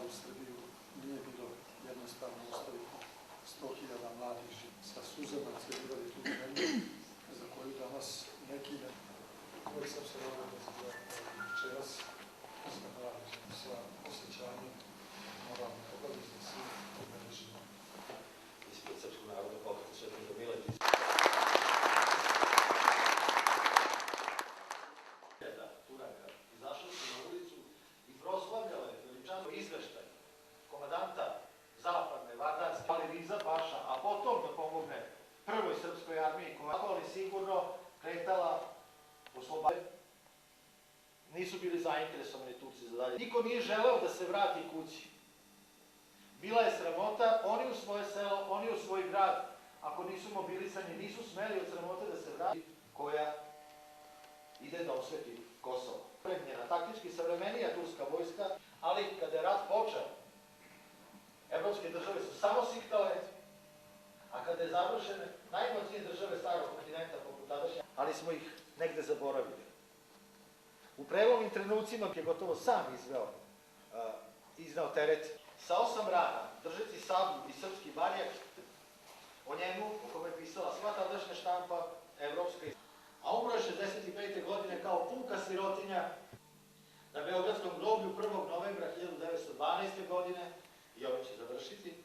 u Srbiju nije bilo jednostavno ostaviti 100.000 mladih sa suzama cijelivali tu zemlju, za koju danas neki koji sam se dobro da večeras sa osjećanjem moralnih obaveza svih obeležimo. Ispred Srpskog narodnog pokreta Svetog Miletića. Izašli su na ulicu i proslavljale veličanstvo izveštaj komadanta zapadne Vardarske Aliviza Paša, a potom da pomogne prvoj srpskoj armiji koja je sigurno kretala oslobađanje. Nisu bili zainteresovani Turci za dalje. Niko nije želeo da se vrati kući. Bila je sramota, oni u svoje selo, oni u svoj grad, ako nisu mobilisani, nisu smeli od sramote da se vrati, koja ide da osveti Kosovo. Premljena, taktički savremenija turska vojska, ali kada je rat počeo, evropske države su samo siktale, a kada je završene, najmoćnije države starog kontinenta poput tadašnja, ali smo ih negde zaboravili. U prelomnim trenucima je gotovo sam iznao teret. Sa 8 rana, držeći sablju i srpski barjak, o njemu, o kome je pisala sva tadašnja štampa, evropska, a umro je 65. godine kao puka sirotinja na Beogradskom groblju 1. novembra 1912. godine, i ovo će završiti,